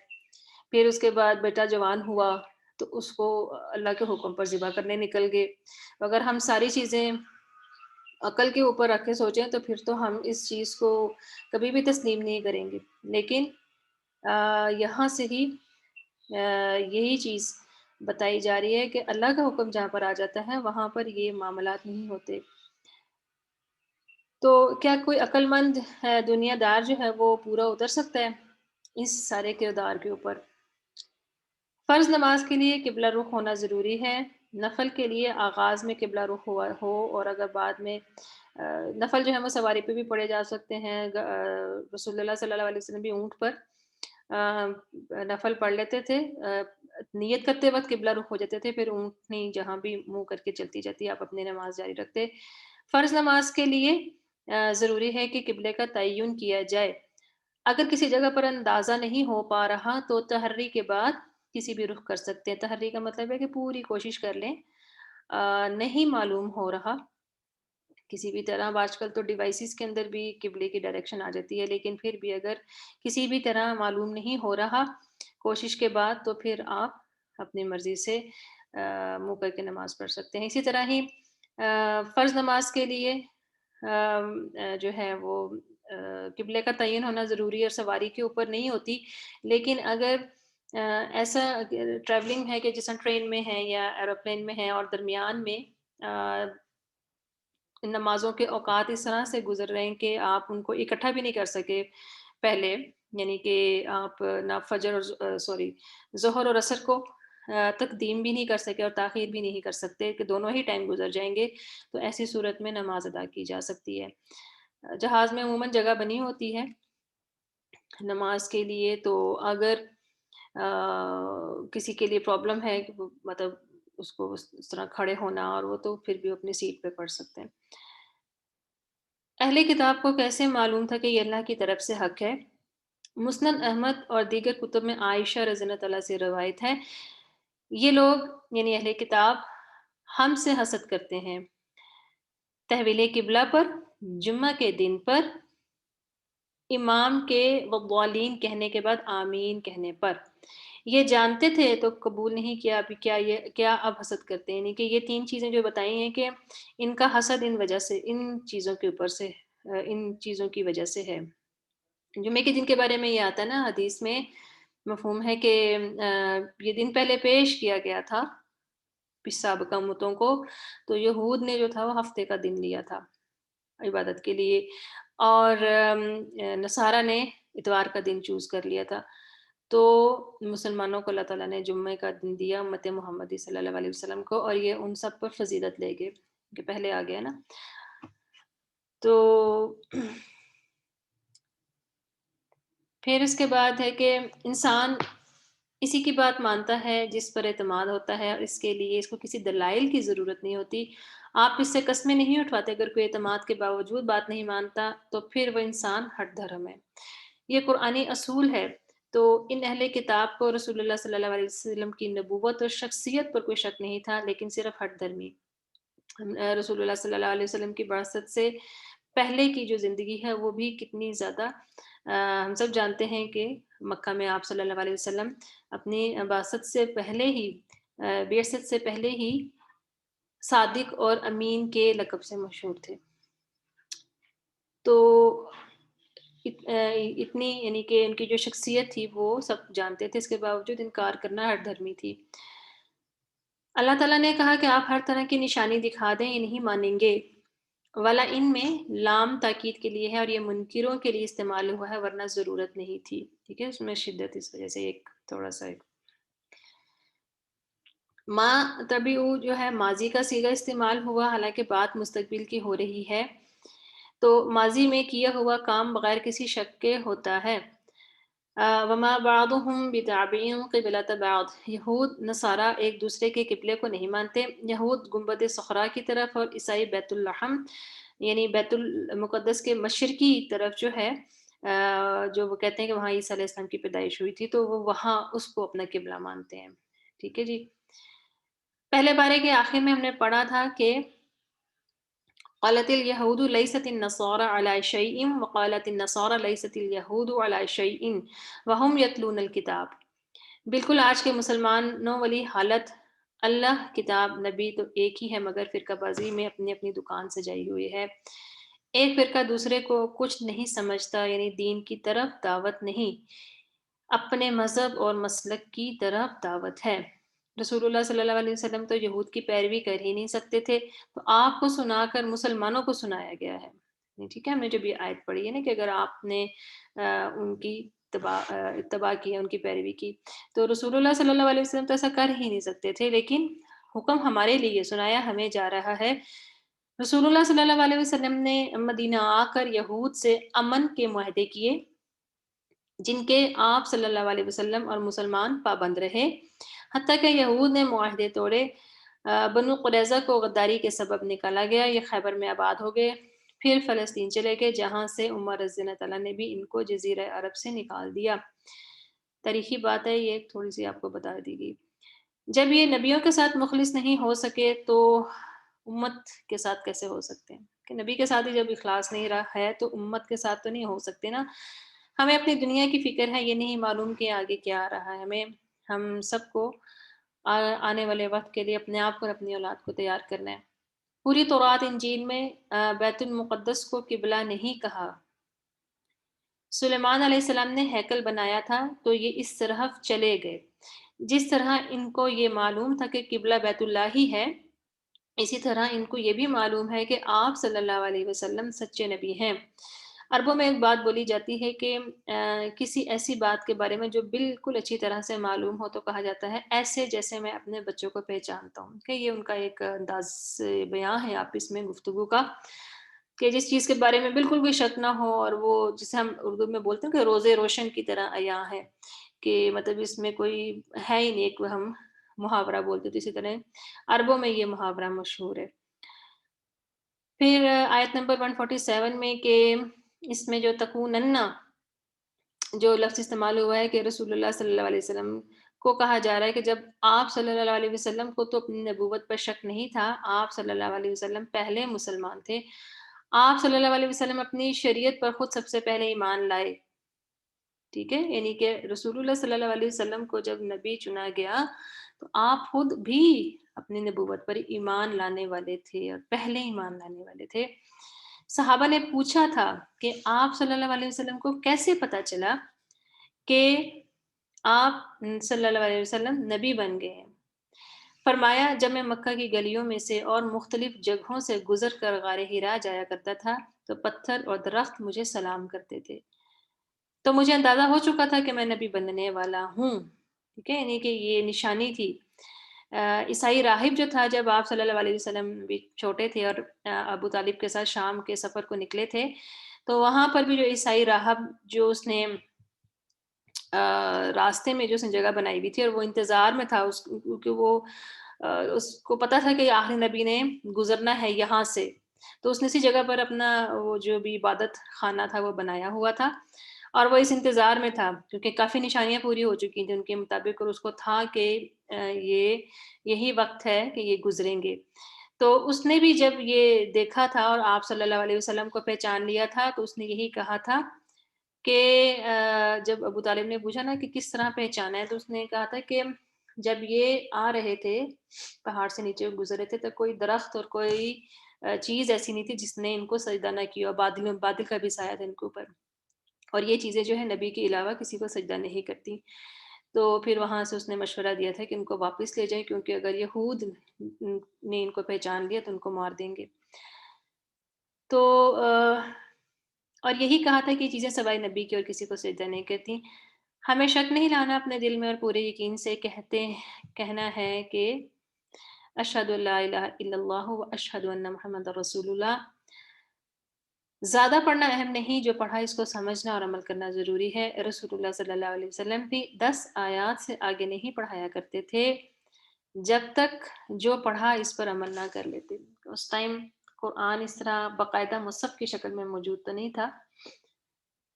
پھر اس کے بعد بیٹا جوان ہوا تو اس کو اللہ کے حکم پر ذبح کرنے نکل گئے۔ اگر ہم ساری چیزیں عقل کے اوپر رکھ کے سوچیں تو پھر تو ہم اس چیز کو کبھی بھی تسلیم نہیں کریں گے، لیکن یہاں سے ہی یہی چیز بتائی جا رہی ہے کہ اللہ کا حکم جہاں پر آ جاتا ہے وہاں پر یہ معاملات نہیں ہوتے۔ تو کیا کوئی عقل مند دنیا دار جو ہے وہ پورا اتر سکتا ہے اس سارے کردار کے اوپر؟ فرض نماز کے لیے قبلہ رخ ہونا ضروری ہے، نفل کے لیے آغاز میں قبلہ رخ ہو اور اگر بعد میں نفل جو ہے وہ سواری پہ بھی پڑھے جا سکتے ہیں۔ رسول اللہ صلی اللہ علیہ وسلم بھی اونٹ پر نفل پڑھ لیتے تھے، نیت کرتے وقت قبلہ رخ ہو جاتے تھے، پھر اونٹنی جہاں بھی منہ کر کے چلتی جاتی آپ اپنی نماز جاری رکھتے۔ فرض نماز کے لیے ضروری ہے کہ قبلے کا تعین کیا جائے۔ اگر کسی جگہ پر اندازہ نہیں ہو پا رہا تو تحری کے بعد کسی بھی رخ کر سکتے ہیں۔ تحری کا مطلب ہے کہ پوری کوشش کر لیں، نہیں معلوم ہو رہا کسی بھی طرح اب آج کل تو ڈیوائسز کے اندر بھی قبلے کی ڈائریکشن آ جاتی ہے، لیکن پھر بھی اگر کسی بھی طرح معلوم نہیں ہو رہا کوشش کے بعد، تو پھر آپ اپنی مرضی سے منہ کر کے نماز پڑھ سکتے ہیں۔ اسی طرح ہی فرض نماز کے لیے جو ہے وہ قبلے کا تعین ہونا ضروری ہے اور سواری کے اوپر نہیں ہوتی، لیکن اگر ایسا ٹریولنگ ہے کہ جس طرح ٹرین میں ہے یا ایروپلین میں ہے اور درمیان میں نمازوں کے اوقات اس طرح سے گزر رہے ہیں کہ آپ ان کو اکٹھا بھی نہیں کر سکے پہلے، یعنی کہ آپ نہ فجر اور سوری ظہر اور عصر کو تقدیم بھی نہیں کر سکے اور تاخیر بھی نہیں کر سکتے کہ دونوں ہی ٹائم گزر جائیں گے، تو ایسی صورت میں نماز ادا کی جا سکتی ہے۔ جہاز میں عموماً جگہ بنی ہوتی ہے نماز کے لیے، تو اگر کسی کے لیے پرابلم ہے کہ وہ مطلب اس کو اس طرح کھڑے ہونا اور وہ تو پھر بھی اپنی سیٹ پہ پڑھ سکتے ہیں۔ اہل کتاب کو کیسے معلوم تھا کہ یہ اللہ کی طرف سے حق ہے؟ مسند احمد اور دیگر کتب میں عائشہ رضی اللہ تعالیٰ سے روایت ہے، یہ لوگ یعنی اہل کتاب ہم سے حسد کرتے ہیں تحویل قبلہ پر، جمعہ کے دن پر، امام کے والضالین کہنے کے بعد آمین کہنے پر۔ یہ جانتے تھے تو قبول نہیں کیا، ابھی کیا اب حسد کرتے ہیں، یعنی کہ یہ تین چیزیں جو بتائی ہیں کہ ان کا حسد ان وجہ سے، ان چیزوں کے اوپر سے، ان چیزوں کی وجہ سے ہے۔ جمعے کے دن کے بارے میں یہ آتا ہے نا حدیث میں، مفہوم ہے کہ یہ دن پہلے پیش کیا گیا تھا سابقہ امتوں کو، تو یہود نے جو تھا وہ ہفتے کا دن لیا تھا عبادت کے لیے، اور نصارہ نے اتوار کا دن چوز کر لیا تھا۔ تو مسلمانوں کو اللہ تعالیٰ نے جمعے کا دن دیا امت محمدی صلی اللہ علیہ وسلم کو، اور یہ ان سب پر فضیلت لے گئے کہ پہلے آ گیا نا۔ تو پھر اس کے بعد ہے کہ انسان اسی کی بات مانتا ہے جس پر اعتماد ہوتا ہے، اور اس کے لیے اس کو کسی دلائل کی ضرورت نہیں ہوتی۔ آپ اس سے قسمیں نہیں اٹھواتے، اگر کوئی اعتماد کے باوجود بات نہیں مانتا تو پھر وہ انسان ہٹ دھرم ہے۔ یہ قرآنی اصول ہے، تو ان اہل کتاب کو رسول اللہ صلی اللہ علیہ وسلم کی نبوت اور شخصیت پر کوئی شک نہیں تھا، لیکن صرف ہٹ دھرمی۔ رسول اللہ صلی اللہ علیہ وسلم کی بعثت سے پہلے کی جو زندگی ہے وہ بھی کتنی زیادہ، ہم سب جانتے ہیں کہ مکہ میں آپ صلی اللہ علیہ وسلم اپنی بعثت سے پہلے ہی، بعثت سے پہلے ہی صادق اور امین کے لقب سے مشہور تھے۔ تو اتنی یعنی کہ ان کی جو شخصیت تھی وہ سب جانتے تھے، اس کے باوجود انکار کرنا ہٹ دھرمی تھی۔ اللہ تعالیٰ نے کہا کہ آپ ہر طرح کی نشانی دکھا دیں، یہ نہیں مانیں گے۔ والا ان میں لام تاکید کے لیے ہے اور یہ منکروں کے لیے استعمال ہوا ہے، ورنہ ضرورت نہیں تھی۔ ٹھیک ہے، اس میں شدت اس وجہ سے ایک تھوڑا سا ما طبیعو جو ہے ماضی کا صیغہ استعمال ہوا، حالانکہ بات مستقبل کی ہو رہی ہے، تو ماضی میں کیا ہوا کام بغیر کسی شک کے ہوتا ہے۔ وما بعضهم بتابع قبلۃ بعض، یہود نصارہ ایک دوسرے کے قبلے کو نہیں مانتے، یہود گنبد صخرا کی طرف اور عیسائی بیت الحم یعنی بیت المقدس کے مشرقی طرف جو ہے، جو وہ کہتے ہیں کہ وہاں عیسیٰ علیہ السلام کی پیدائش ہوئی تھی، تو وہ وہاں اس کو اپنا قبلہ مانتے ہیں۔ ٹھیک ہے جی، پہلے بارے کے آخر میں ہم نے پڑھا تھا کہ قالت اليهود ليست النصارى على شيء وقالت النصارى ليست اليهود على شيء وهم يتلون الكتاب۔ بالکل آج کے مسلمانوں والی حالت، اللہ کتاب نبی تو ایک ہی ہے مگر فرقہ بازی میں اپنی اپنی دکان سجائی ہوئی ہے۔ ایک فرقہ دوسرے کو کچھ نہیں سمجھتا، یعنی دین کی طرف دعوت نہیں، اپنے مذہب اور مسلک کی طرف دعوت ہے۔ رسول اللہ صلی اللہ علیہ وسلم تو یہود کی پیروی کر ہی نہیں سکتے تھے، تو آپ کو سنا کر مسلمانوں کو سنایا گیا ہے۔ ٹھیک ہے، ہم نے جب یہ آیت پڑھی ہے نا کہ اگر آپ نے ان کی اتباع کی، ان کی پیروی کی، تو رسول اللہ صلی اللہ علیہ وسلم تو ایسا کر ہی نہیں سکتے تھے، لیکن حکم ہمارے لیے سنایا ہمیں جا رہا ہے۔ رسول اللہ صلی اللہ علیہ وسلم نے مدینہ آ کر یہود سے امن کے معاہدے کیے، جن کے آپ صلی اللہ علیہ وسلم اور مسلمان پابند رہے، حتیٰ کہ یہود نے معاہدے توڑے۔ بنو قریظہ کو غداری کے سبب نکالا گیا، یہ خیبر میں آباد ہو گئے، پھر فلسطین چلے گئے، جہاں سے عمر رضی اللہ تعالیٰ نے بھی ان کو جزیرہ عرب سے نکال دیا۔ تاریخی بات ہے، یہ تھوڑی سی آپ کو بتا دی گئی۔ جب یہ نبیوں کے ساتھ مخلص نہیں ہو سکے تو امت کے ساتھ کیسے ہو سکتے ہیں؟ کہ نبی کے ساتھ ہی جب اخلاص نہیں رہا ہے تو امت کے ساتھ تو نہیں ہو سکتے نا. ہمیں اپنی دنیا کی فکر ہے، یہ نہیں معلوم کہ آگے کیا آ رہا ہے. ہم سب کو آنے والے وقت کے لیے اپنے آپ کو اور اپنی اولاد کو تیار کرنا ہے. پوری تورات انجیل میں بیت المقدس کو قبلہ نہیں کہا. سلیمان علیہ السلام نے ہیکل بنایا تھا تو یہ اس طرف چلے گئے. جس طرح ان کو یہ معلوم تھا کہ قبلہ بیت اللہ ہی ہے، اسی طرح ان کو یہ بھی معلوم ہے کہ آپ صلی اللہ علیہ وسلم سچے نبی ہیں. عربوں میں ایک بات بولی جاتی ہے کہ کسی ایسی بات کے بارے میں جو بالکل اچھی طرح سے معلوم ہو تو کہا جاتا ہے ایسے جیسے میں اپنے بچوں کو پہچانتا ہوں. کہ یہ ان کا ایک انداز بیان ہے آپس میں گفتگو کا، کہ جس چیز کے بارے میں بالکل بھی شک نہ ہو، اور وہ جسے ہم اردو میں بولتے ہیں کہ روزے روشن کی طرح عیاں ہے، کہ مطلب اس میں کوئی ہے ہی نہیں. ایک ہم محاورہ بولتے تو اسی طرح عربوں میں یہ محاورہ مشہور ہے. پھر آیت نمبر 147 میں کہ اس میں جو تکوننا جو لفظ استعمال ہوا ہے کہ رسول اللہ صلی اللہ علیہ وسلم کو کہا جا رہا ہے کہ جب آپ صلی اللہ علیہ وسلم کو تو اپنی نبوت پر شک نہیں تھا، آپ صلی اللہ علیہ وسلم پہلے مسلمان تھے. آپ صلی اللہ علیہ وسلم اپنی شریعت پر خود سب سے پہلے ایمان لائے. ٹھیک ہے، یعنی کہ رسول اللہ صلی اللہ علیہ وسلم کو جب نبی چنا گیا تو آپ خود بھی اپنی نبوت پر ایمان لانے والے تھے اور پہلے ایمان لانے والے تھے. صحابہ نے پوچھا تھا کہ آپ صلی اللہ علیہ وسلم کو کیسے پتا چلا کہ آپ صلی اللہ علیہ وسلم نبی بن گئے ہیں؟ فرمایا جب میں مکہ کی گلیوں میں سے اور مختلف جگہوں سے گزر کر غار ہرا جایا کرتا تھا تو پتھر اور درخت مجھے سلام کرتے تھے، تو مجھے اندازہ ہو چکا تھا کہ میں نبی بننے والا ہوں. ٹھیک ہے، یعنی کہ یہ نشانی تھی. عیسائی راہب جو تھا جب آپ صلی اللہ علیہ وسلم بھی چھوٹے تھے اور ابو طالب کے ساتھ شام کے سفر کو نکلے تھے، تو وہاں پر بھی جو عیسائی راہب جو اس نے راستے میں جو اس نے جگہ بنائی ہوئی تھی اور وہ انتظار میں تھا کیونکہ وہ اس کو پتا تھا کہ آخری نبی نے گزرنا ہے یہاں سے، تو اس نے اسی جگہ پر اپنا وہ جو بھی عبادت خانہ تھا وہ بنایا ہوا تھا اور وہ اس انتظار میں تھا کیونکہ کافی نشانیاں پوری ہو چکی تھیں ان کے مطابق، اور اس کو تھا کہ یہ یہی وقت ہے کہ یہ گزریں گے. تو اس نے بھی جب یہ دیکھا تھا اور آپ صلی اللہ علیہ وسلم کو پہچان لیا تھا تو اس نے یہی کہا تھا کہ جب ابو طالب نے پوچھا نا کہ کس طرح پہچانا ہے تو اس نے کہا تھا کہ جب یہ آ رہے تھے پہاڑ سے نیچے گزر رہے تھے تو کوئی درخت اور کوئی چیز ایسی نہیں تھی جس نے ان کو سجدہ نہ کیا، بادل کا بھی سایہ تھا ان کے اوپر، اور یہ چیزیں جو ہے نبی کے علاوہ کسی کو سجدہ نہیں کرتی. تو پھر وہاں سے اس نے مشورہ دیا تھا کہ ان کو واپس لے جائیں کیونکہ اگر یہود نے ان کو پہچان لیا تو ان کو مار دیں گے. تو اور یہی کہا تھا کہ یہ چیزیں سوائے نبی کی اور کسی کو سجدہ نہیں کرتی. ہمیں شک نہیں لانا اپنے دل میں اور پورے یقین سے کہنا ہے کہ اشہد ان لا الہ الا اللہ و اشہد ان محمد رسول اللہ. زیادہ پڑھنا اہم نہیں، جو پڑھا اس کو سمجھنا اور عمل کرنا ضروری ہے. رسول اللہ صلی اللہ علیہ وسلم بھی 10 آیات سے آگے نہیں پڑھایا کرتے تھے جب تک جو پڑھا اس پر عمل نہ کر لیتے. اس ٹائم قرآن اس طرح باقاعدہ مصحف کی شکل میں موجود تو نہیں تھا.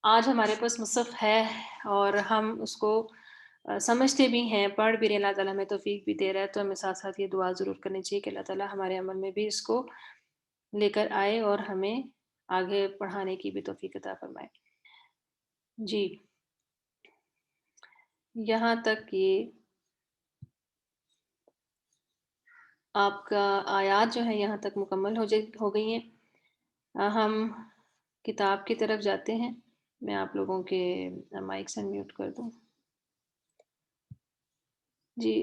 آج ہمارے پاس مصحف ہے اور ہم اس کو سمجھتے بھی ہیں، پڑھ بھی رہے، اللہ تعالیٰ ہمیں توفیق بھی دے رہا ہے. تو ہمیں ساتھ ساتھ یہ دعا ضرور کرنی چاہیے کہ اللہ تعالیٰ ہمارے عمل میں بھی اس کو لے کر آئے اور ہمیں آگے پڑھانے کی بھی توفیق عطا فرمائے. جی یہاں تک یہ آپ کا آیات جو ہے یہاں تک مکمل ہو گئی ہیں. ہم کتاب کی طرف جاتے ہیں. میں آپ لوگوں کے مائک انمیوٹ کر دوں. جی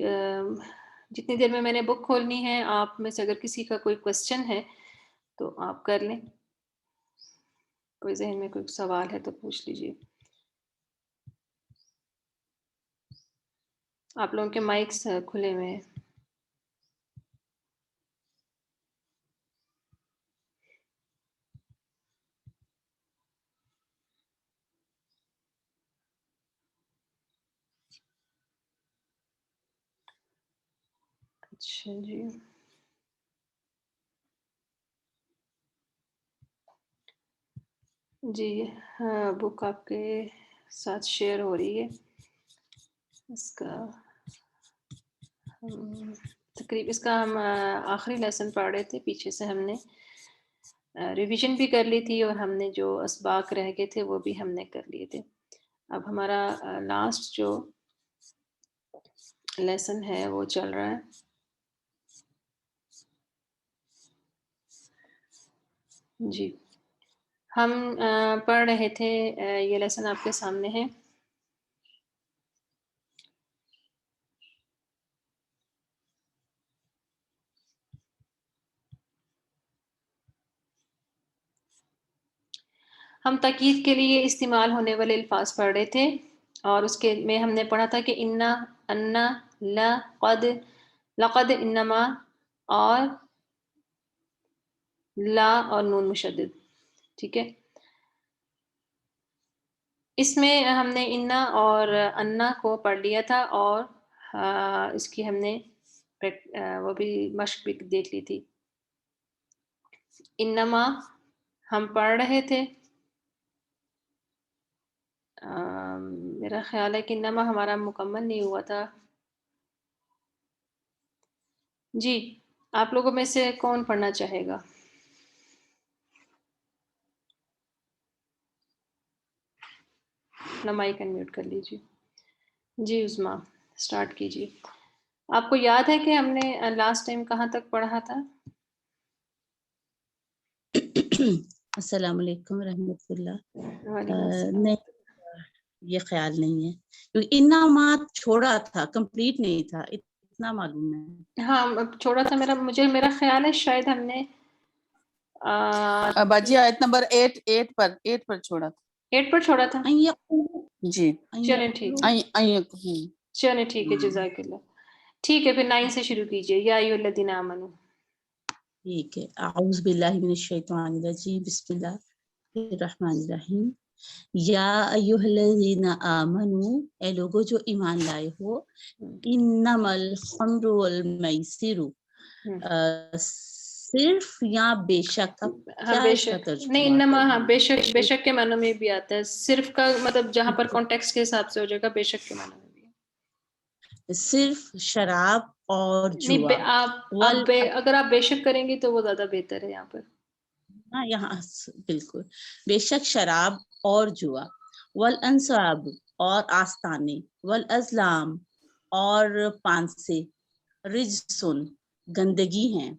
جتنی دیر میں نے بک کھولنی ہے، آپ میں سے اگر کسی کا کوئی کوسچن ہے تو آپ کر لیں. کوئی ذہن میں کوئی سوال ہے تو پوچھ لیجیے. آپ لوگوں کے مائکس کھلے ہوئے ہیں. اچھا جی، جی ہاں بک آپ کے ساتھ شیئر ہو رہی ہے. اس کا تقریب اس کا ہم آخری لیسن پڑھ رہے تھے، پیچھے سے ہم نے ریویژن بھی کر لی تھی اور ہم نے جو اسباق رہ گئے تھے وہ بھی ہم نے کر لیے تھے. اب ہمارا لاسٹ جو لیسن ہے وہ چل رہا ہے. جی ہم پڑھ رہے تھے، یہ لیسن آپ کے سامنے ہے. ہم تاکید کے لیے استعمال ہونے والے الفاظ پڑھ رہے تھے، اور اس کے میں ہم نے پڑھا تھا کہ انا، انا، لا، قد، لقد، انما اور لا اور نون مشدد. ٹھیک ہے، اس میں ہم نے انا اور انا کو پڑھ لیا تھا، اور اس کی ہم نے وہ بھی مشق بھی دیکھ لی تھی. انما ہم پڑھ رہے تھے، میرا خیال ہے کہ انما ہمارا مکمل نہیں ہوا تھا. جی آپ لوگوں میں سے کون پڑھنا چاہے گا؟ اپنا مائک انمیوٹ کر لیجیے. جی عظمیٰ اسٹارٹ کیجیے. آپ کو یاد ہے کہ ہم نے لاسٹ ٹائم کہاں تک پڑھا تھا؟ السلام علیکم ورحمۃ اللہ. وعلیکم السلام. نہیں یہ خیال نہیں ہے کیونکہ انعامات چھوڑا تھا، کمپلیٹ نہیں تھا، اتنا معلوم ہے. ہاں چھوڑا تھا، میرا خیال ہے شاید ہم نے باجی آیت نمبر 8 پر چھوڑا تھا. 8 پر چھوڑا تھا. جی چلیں ٹھیک، چلیں ٹھیک ہے، جزاک اللہ. ٹھیک ہے پھر 9 سے شروع کیجیے. یا ایھا الذین آمنوا. ٹھیک ہے. اعوذ باللہ من الشیطان الرجیم، بسم اللہ الرحمن الرحیم. یا ایھا الذین آمنوا، اے لوگو جو ایمان لائے ہو، انما الخمر والمیسر، صرف یا بے شک. ہاں کیا بے اس کا شک ترجمہ؟ نہیں، انما ہاں بے شک، بے شک کے معنوں میں بھی آتا ہے. صرف کا مطلب جہاں پر کانٹیکسٹ کے حساب سے ہو جائے گا، بے شک کے معنوں میں بھی ہے. صرف شراب اور نہیں جوا. آپ اگر آپ بے شک کریں گی تو وہ زیادہ بہتر ہے یہاں پر. ہاں یہاں بالکل بے شک شراب اور جوا. والانصاب اور آستانے. والازلام اور پانسے. رجسن گندگی ہیں.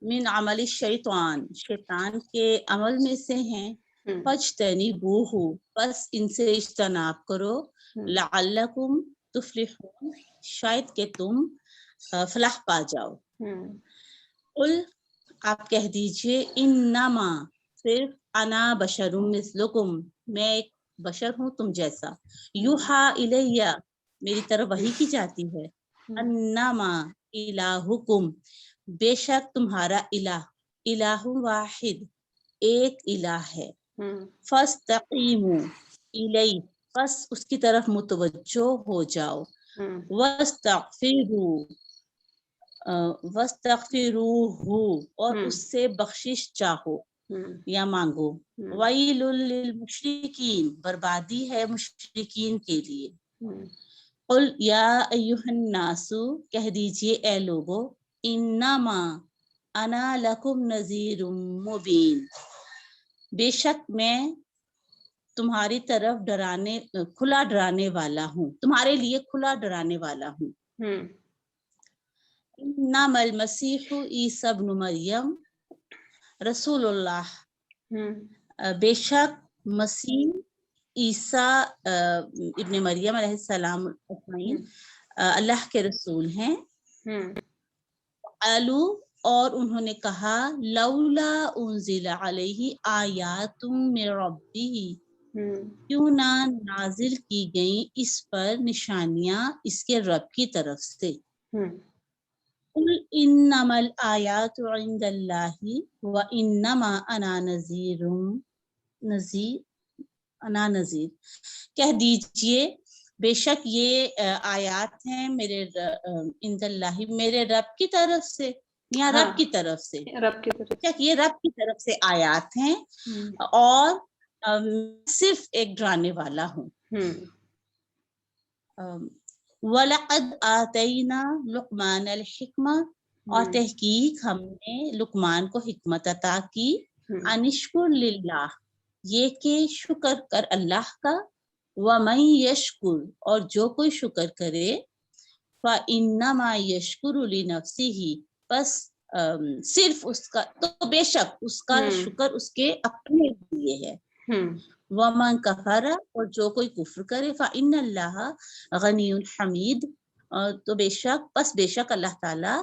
من عمل الشیطان شیطان کے عمل میں سے ہیں. فاجتنبوہ پس ان سے اجتناب کرو. لعلکم تفلحون شاید کہ تم فلاح پا جاؤ. قل آپ کہہ دیجئے انما صرف انا بشر مثلکم میں ایک بشر ہوں تم جیسا. یوحا الیہ میری طرف وحی کی جاتی ہے. انما الہکم بے شک تمہارا الہ واحد ایک الہ ہے. فاستقیموا الیہ پس اس کی طرف متوجہ ہو جاؤ. واستغفروہ اور اس سے بخشش چاہو یا مانگو. ویل للمشرکین بربادی ہے مشرکین کے لیے. قل یا ایھا الناس کہہ دیجئے اے لوگو انما انا لکم نذیر مبین بے شک میں تمہاری طرف کھلا ڈرانے والا ہوں، تمہارے لیے کھلا ڈرانے والا ہوں. انما المسیح عیسی ابن مریم رسول اللہ بے شک مسیح عیسیٰ ابن مریم علیہ السلام اجمعین اللہ کے رسول ہیں. قالوا اور انہوں نے کہا لولا انزل علیہ آیات من ربہ کیوں نہ نازل کی گئیں اس پر نشانیاں اس کے رب کی طرف سے. قل انما الآیات عند اللہ وانما انا نذیر کہہ دیجئے بے شک یہ آیات ہیں میرے عند اللہ میرے رب کی طرف سے یا رب کی طرف سے. یہ رب کی طرف سے آیات ہیں اور صرف ایک ڈرانے والا ہوں. وَلَقَدْ آتَيْنَا لُقْمَانَ الْحِكْمَةَ اور تحقیق ہم نے لقمان کو حکمت عطا کی انشکر للہ یہ کہ شکر کر اللہ کا ومن یشکر اور جو کوئی شکر کرے فإنما یشکر لنفسہ بس صرف اس کا تو بے شک اس کا شکر اس کے اپنے لیے ہے ومن کفر اور جو کوئی کفر کرے فإن اللہ غنی حمید تو بے شک اللہ تعالیٰ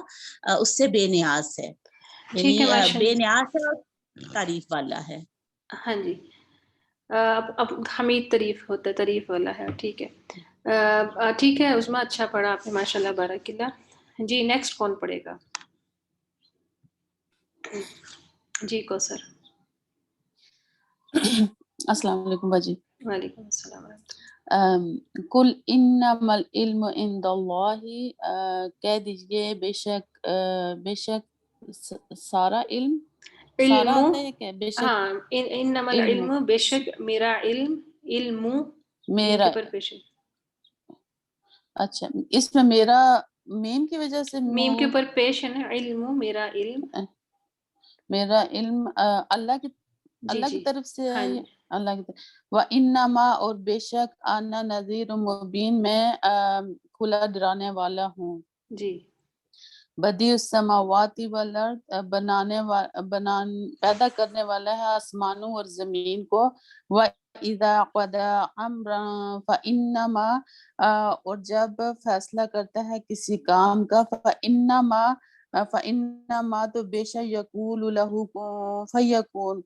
اس سے بے نیاز ہے، یعنی بے نیاز ہے اور تعریف والا ہے۔ ہاں جی، اب حمید تعریف والا ہے، ٹھیک ہے ٹھیک ہے عظمیٰ، اچھا پڑھا آپ نے ماشاء اللہ بارک اللہ۔ جی نیکسٹ کون پڑھے گا؟ جی کوثر۔ السلام علیکم باجی۔ وعلیکم السلام ورحمۃ اللہ۔ کل انما العلم عند اللہ، کہہ دیجئے بے شک سارا علم، سارا آتا ہے کہ بے شک، ہاں انما العلم بے شک میرا علم میرا، پر پیش ہے۔ اچھا اس میں میرا میم کی وجہ سے میم کے اوپر پیش ہے نا، علم میرا علم، میرا علم اللہ کی طرف سے ہے، اللہ کی طرف۔ وَإِنَّمَا اور بے شک انا نذیر مبین میں کھلا ڈرانے والا ہوں۔ جی۔ بدیع السماوات والارض پیدا کرنے والا ہے آسمانوں اور زمین کو۔ وَإِذَا قَضَى أَمْرًا فَإِنَّمَا اور جب فیصلہ کرتا ہے کسی کام کا، فَإِنَّمَا تو بے شک یقول لہ کن فیکون،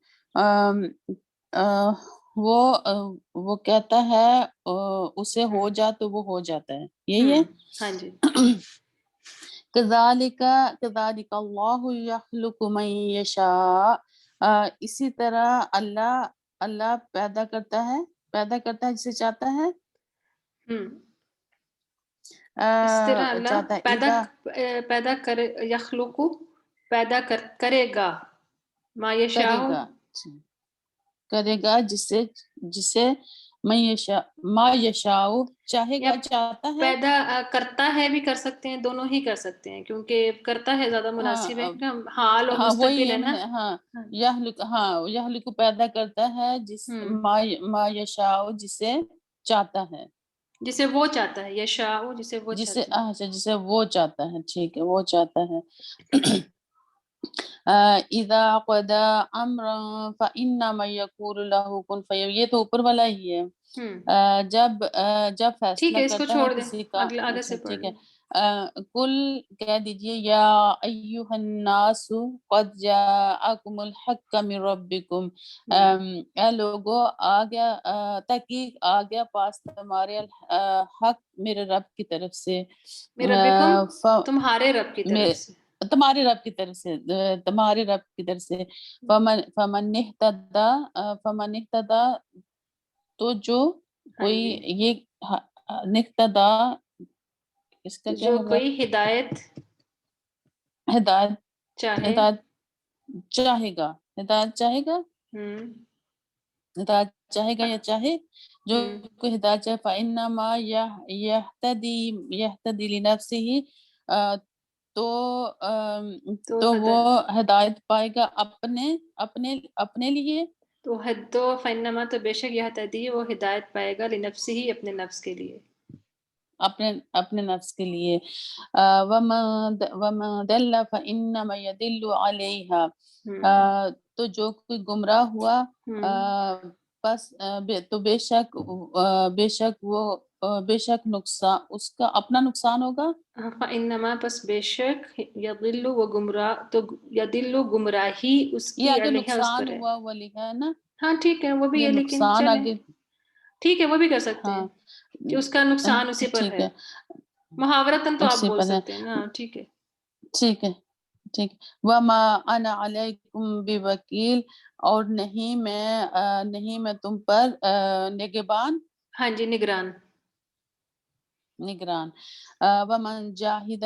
وہ کہتا ہے اسے ہو جا تو وہ ہو جاتا ہے، یہی ہے۔ ہاں جی۔ کذالک اللہ یخلق من یشاء، اسی طرح اللہ پیدا کرتا ہے جسے چاہتا ہے، اس طرح اللہ چاہتا ہے پیدا کرے، یخلق پیدا کرے گا، ما یشاء کرے گا جسے ما یشاء چاہے گا، چاہتا ہے، پیدا کرتا ہے بھی کر سکتے ہیں، دونوں ہی کر سکتے ہیں کیونکہ کرتا ہے زیادہ مناسب ہے، حال اور مستقبل ہے نا۔ یہلک پیدا کرتا ہے ما یشاء جسے چاہتا ہے، جسے وہ چاہتا ہے، یشاء جسے وہ چاہتا ہے، اچھا جسے وہ چاہتا ہے، ٹھیک ہے وہ چاہتا ہے۔ اذا قضى امرا فانما يقول له كن فيكون، یہ تو اوپر والا ہی ہے۔ جب فیصلہ کرتا ہے کسی کا، آگے سے ٹھیک ہے۔ کل کہہ دیجئے یا ایھا الناس قد جاءکم الحق من ربکم، اے لوگو آ گیا، تحقیق آ گیا پاس تمہارے حق میرے رب کی طرف سے، تمہارے رب کی طرف سے، تمہارے رب کی طرف سے۔ فمن اہتدی تو جو کوئی، یہ نہتدا اس کا کیا جو ہوگا؟ کوئی ہدایت چاہے گا، ہدایت چاہے گا یا چاہے، جو کوئی ہدایت چاہے، فإنما یہتدی لنفسہ، تو وہ ہدایت پائے گا اپنے لیے، تو فإنما تو بے شک یہتدی وہ ہدایت پائے گا لنفسہ اپنے نفس کے لیے، اپنے نفس کے لیے۔ وَمَن ضَلَّ فَإِنَّمَا يَضِلُّ عَلَيْهَا، تو جو کوئی گمراہ ہوا بس تو بے شک نقصان اس کا اپنا نقصان ہوگا۔ فإنما پس بے شک یضل و گمراہ، تو یضل گمراہی اس کی علیہ اس پر ہے، ہوا وہ لکھا ہے نا، ہاں ٹھیک ہے وہ بھی ہے، لیکن نقصان چلیں آگے، ٹھیک ہے وہ بھی کر سکتے ہیں کہ اس کا نقصان اسی پر ہے، محاورتاً تو آپ بول سکتے ہیں نا، ٹھیک ہے وَمَا أَنَا عَلَيْكُمْ بِوَكِيلٍ، اور نہیں میں تم پر نگہبان، ہاں جی نگران۔ وَمَن جَاهَدَ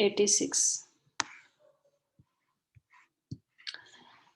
86।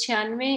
96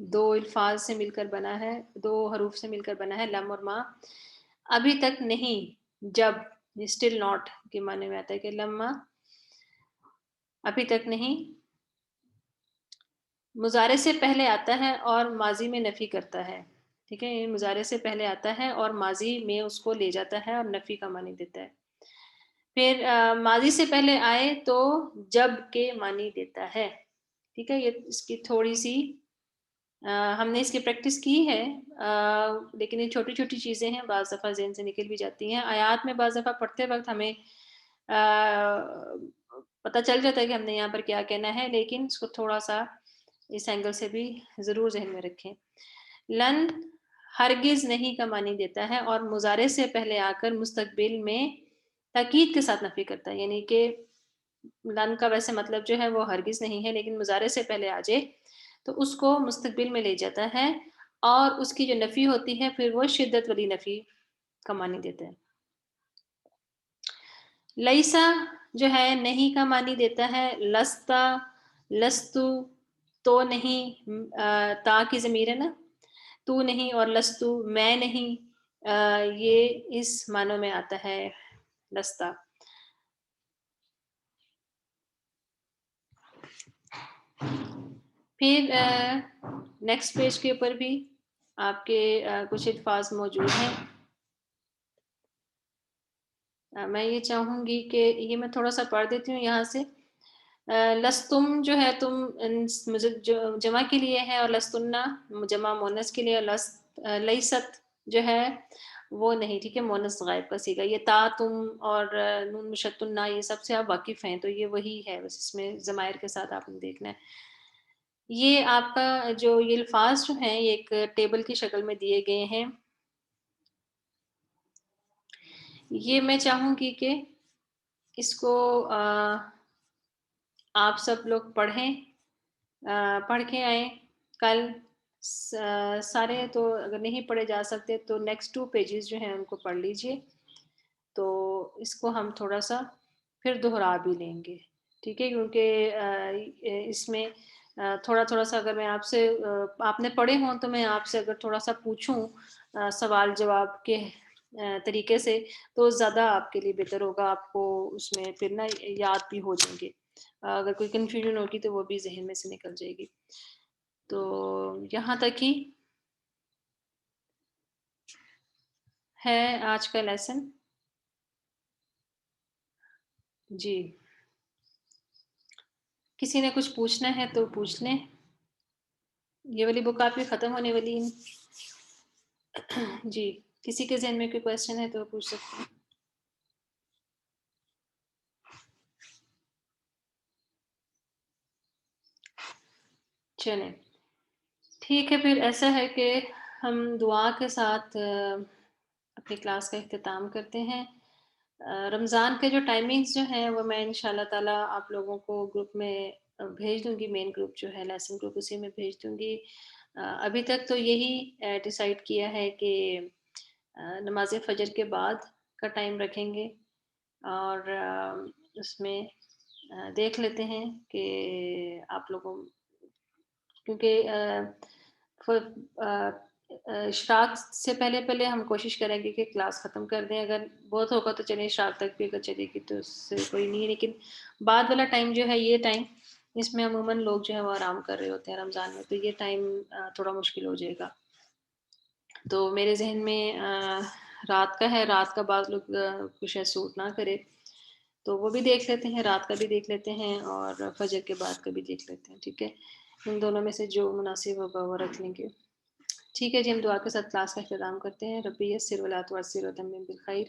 دو الفاظ سے مل کر بنا ہے، دو حروف سے مل کر بنا ہے، لم اور ما. ابھی تک نہیں، جب، اسٹل ناٹ کے معنی میں آتا ہے کہ لما ابھی تک نہیں. مضارع سے پہلے آتا ہے اور ماضی میں نفی کرتا ہے. ٹھیک ہے، یہ مضارع سے پہلے آتا ہے اور ماضی میں اس کو لے جاتا ہے اور نفی کا معنی دیتا ہے. پھر ماضی سے پہلے آئے تو جب کے معنی دیتا ہے. ٹھیک ہے، یہ اس کی تھوڑی سی ہم نے اس کی پریکٹس کی ہے، لیکن یہ چھوٹی چھوٹی چیزیں ہیں، بعض دفعہ ذہن سے نکل بھی جاتی ہیں. آیات میں بعض دفعہ پڑھتے وقت ہمیں پتہ چل جاتا ہے کہ ہم نے یہاں پر کیا کہنا ہے، لیکن اس کو تھوڑا سا اس اینگل سے بھی ضرور ذہن میں رکھیں. لن ہرگز نہیں کا معنی دیتا ہے اور مضارع سے پہلے آ کر مستقبل میں تاکید کے ساتھ نفی کرتا ہے. یعنی کہ لن کا ویسے مطلب جو ہے وہ ہرگز نہیں ہے، لیکن مضارع سے پہلے آ جائے تو اس کو مستقبل میں لے جاتا ہے اور اس کی جو نفی ہوتی ہے پھر وہ شدت والی نفی کا معنی دیتا ہے. لیسا جو ہے نہیں کا معنی دیتا ہے. لستا، لستو، تو نہیں، تا کی ضمیر ہے نا، تو نہیں، اور لستو میں نہیں، یہ اس معنوں میں آتا ہے لستا. پھر نیکسٹ پیج کے اوپر بھی آپ کے کچھ الفاظ موجود ہیں. میں یہ چاہوں گی کہ یہ میں تھوڑا سا پڑھ دیتی ہوں یہاں سے. لستم جو ہے تم جمع کے لیے ہے، اور لستنا جمع مونس کے لیے. لیست جو ہے وہ نہیں. ٹھیک ہے، مونس غائب کا صیغہ. یہ تا، تم اور نون مشتنا یہ سب سے آپ واقف ہیں تو یہ وہی ہے، بس اس میں ضمائر کے ساتھ آپ نے دیکھنا ہے. یہ آپ کا جو یہ الفاظ جو ہیں یہ ایک ٹیبل کی شکل میں دیے گئے ہیں. یہ میں چاہوں گی کہ اس کو آپ سب لوگ پڑھیں، پڑھ کے آئیں. کل سارے تو اگر نہیں پڑھے جا سکتے تو نیکسٹ 2 پیجز جو ہیں ان کو پڑھ لیجئے، تو اس کو ہم تھوڑا سا پھر دہرا بھی لیں گے. ٹھیک ہے، کیونکہ اس میں تھوڑا تھوڑا سا اگر میں آپ سے آپ نے پڑھے ہوں تو میں آپ سے اگر تھوڑا سا پوچھوں سوال جواب کے طریقے سے تو زیادہ آپ کے لیے بہتر ہوگا. آپ کو اس میں پھر نا یاد بھی ہو جائیں گے. اگر کوئی کنفیوژن ہوگی تو وہ بھی ذہن میں سے نکل جائے گی. تو یہاں تک ہی ہے آج کا لیسن. جی، کسی نے کچھ پوچھنا ہے تو پوچھ لیں. یہ والی بک آپ کی ختم ہونے والی ہے. جی، کسی کے ذہن میں کوئی کویسچن ہے تو پوچھ سکتے ہیں. چلیں ٹھیک ہے، پھر ایسا ہے کہ ہم دعا کے ساتھ اپنی کلاس کا اختتام کرتے ہیں. رمضان کے جو ٹائمنگز جو ہیں وہ میں انشاءاللہ تعالی آپ لوگوں کو گروپ میں بھیج دوں گی. مین گروپ جو ہے لیسن گروپ اسی میں بھیج دوں گی. ابھی تک تو یہی ڈیسائیڈ کیا ہے کہ نماز فجر کے بعد کا ٹائم رکھیں گے، اور اس میں دیکھ لیتے ہیں کہ آپ لوگوں، کیونکہ اشراق سے پہلے ہم کوشش کریں گے کہ کلاس ختم کر دیں. اگر بہت ہوگا تو چلیں اشراق تک بھی اگر چلے گی تو اس سے کوئی نہیں، لیکن بعد والا ٹائم جو ہے یہ ٹائم اس میں عموماً لوگ جو ہے وہ آرام کر رہے ہوتے ہیں رمضان میں، تو یہ ٹائم تھوڑا مشکل ہو جائے گا. تو میرے ذہن میں رات کا ہے، رات کا بعض لوگ کچھ ہے سوٹ نہ کرے تو وہ بھی دیکھ لیتے ہیں، رات کا بھی دیکھ لیتے ہیں اور فجر کے بعد کا بھی دیکھ لیتے ہیں. ٹھیک ہے، ان دونوں میں سے جو مناسب ہوگا وہ رکھ لیں گے. ٹھیک ہے جی، ہم دعا کے ساتھ کلاس کا اختتام کرتے ہیں. ربی یسر ولا تعسر وتمم بالخیر.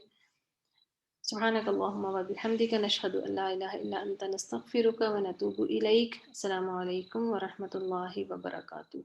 سبحانك اللهم وبحمدك نشهد ان لا اله الا انت نستغفرك ونتوب اليك. السلام علیکم ورحمۃ اللہ وبرکاتہ.